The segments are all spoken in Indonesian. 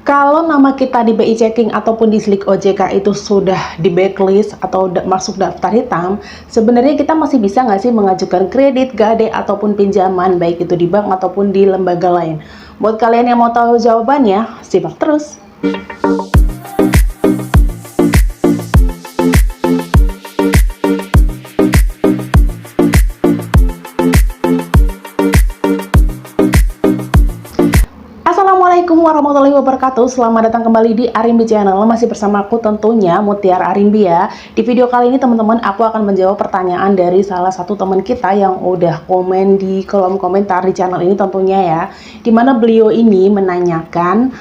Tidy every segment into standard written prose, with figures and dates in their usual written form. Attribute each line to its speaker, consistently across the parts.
Speaker 1: Kalau nama kita di BI Checking ataupun di Slick OJK itu sudah di blacklist atau masuk daftar hitam, sebenarnya kita masih bisa nggak sih mengajukan kredit, gade, ataupun pinjaman, baik itu di bank ataupun di lembaga lain? Buat kalian yang mau tahu jawabannya, simak terus. Assalamualaikum warahmatullahi wabarakatuh. Selamat datang kembali di Arimbi Channel. Masih bersama aku tentunya Mutiara Arimbi ya. Di video kali ini teman-teman, aku akan menjawab pertanyaan dari salah satu teman kita yang udah komen di kolom komentar di channel ini tentunya ya. Dimana beliau ini menanyakan,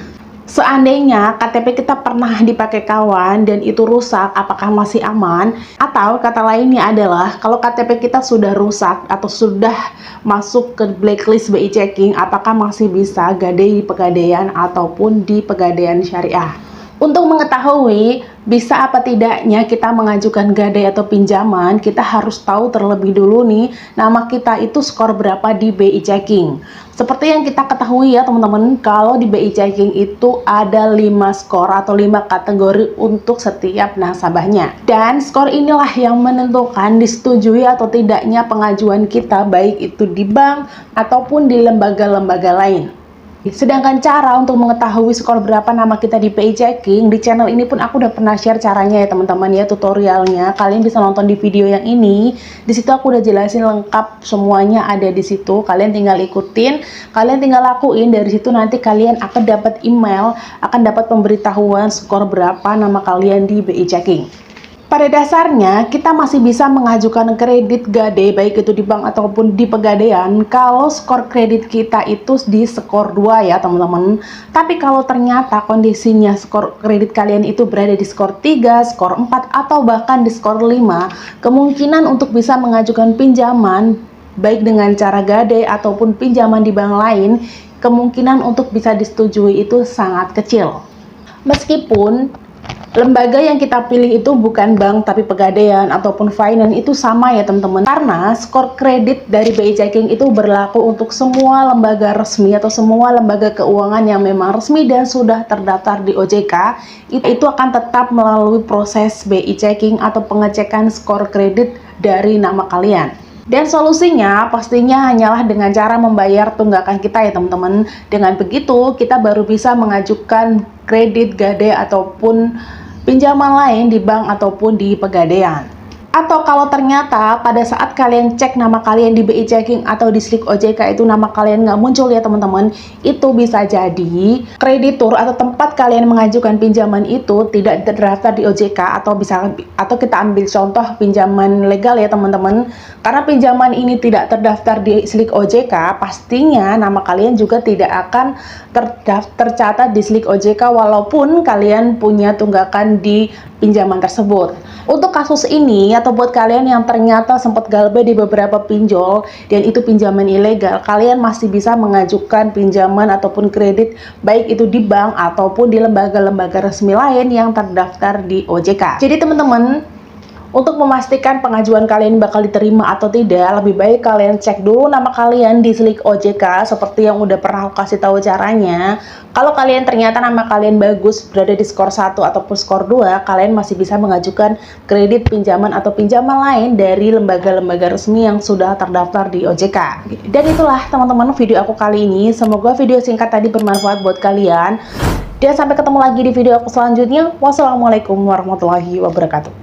Speaker 1: seandainya KTP kita pernah dipakai kawan dan itu rusak, apakah masih aman? Atau kata lainnya adalah, kalau KTP kita sudah rusak atau sudah masuk ke blacklist BI Checking, apakah masih bisa gade di Pegadaian ataupun di Pegadaian Syariah? Untuk mengetahui bisa apa tidaknya kita mengajukan gade atau pinjaman, kita harus tahu terlebih dulu nih, nama kita itu skor berapa di BI Checking. Seperti yang kita ketahui ya teman-teman, kalau di BI Checking itu ada 5 skor atau 5 kategori untuk setiap nasabahnya. Dan skor inilah yang menentukan disetujui atau tidaknya pengajuan kita, baik itu di bank ataupun di lembaga-lembaga lain. Sedangkan cara untuk mengetahui skor berapa nama kita di BI Checking, di channel ini pun aku udah pernah share caranya ya teman-teman ya, tutorialnya. Kalian bisa nonton di video yang ini. Di situ aku udah jelasin lengkap, semuanya ada di situ. Kalian tinggal ikutin, kalian tinggal lakuin. Dari situ nanti kalian akan dapat email, akan dapat pemberitahuan skor berapa nama kalian di BI Checking. Pada dasarnya, kita masih bisa mengajukan kredit gade, baik itu di bank ataupun di Pegadaian, kalau skor kredit kita itu di skor 2 ya teman-teman. Tapi kalau ternyata kondisinya skor kredit kalian itu berada di skor 3, skor 4, atau bahkan di skor 5, kemungkinan untuk bisa mengajukan pinjaman, baik dengan cara gade ataupun pinjaman di bank lain, kemungkinan untuk bisa disetujui itu sangat kecil. Meskipun lembaga yang kita pilih itu bukan bank tapi Pegadaian ataupun finance, itu sama ya teman-teman, karena skor kredit dari BI Checking itu berlaku untuk semua lembaga resmi atau semua lembaga keuangan yang memang resmi dan sudah terdaftar di OJK. Itu akan tetap melalui proses BI Checking atau pengecekan skor kredit dari nama kalian. Dan solusinya pastinya hanyalah dengan cara membayar tunggakan kita ya teman-teman. Dengan begitu kita baru bisa mengajukan kredit, gade, ataupun pinjaman lain di bank ataupun di Pegadaian. Atau kalau ternyata pada saat kalian cek nama kalian di BI Checking atau di Slick OJK itu nama kalian nggak muncul ya teman-teman, itu bisa jadi kreditur atau tempat kalian mengajukan pinjaman itu tidak terdaftar di OJK, atau kita ambil contoh pinjaman legal ya teman-teman. Karena pinjaman ini tidak terdaftar di Slick OJK, pastinya nama kalian juga tidak akan tercatat di Slick OJK walaupun kalian punya tunggakan di pinjaman tersebut. Untuk kasus ini atau buat kalian yang ternyata sempat galbah di beberapa pinjol dan itu pinjaman ilegal, kalian masih bisa mengajukan pinjaman ataupun kredit baik itu di bank ataupun di lembaga-lembaga resmi lain yang terdaftar di OJK. Jadi teman-teman, untuk memastikan pengajuan kalian bakal diterima atau tidak, lebih baik kalian cek dulu nama kalian di Slick OJK seperti yang udah pernah aku kasih tahu caranya. Kalau kalian ternyata nama kalian bagus, berada di skor 1 ataupun skor 2, kalian masih bisa mengajukan kredit, pinjaman, atau pinjaman lain dari lembaga-lembaga resmi yang sudah terdaftar di OJK. Dan itulah teman-teman video aku kali ini. Semoga video singkat tadi bermanfaat buat kalian. Dan sampai ketemu lagi di video aku selanjutnya. Wassalamualaikum warahmatullahi wabarakatuh.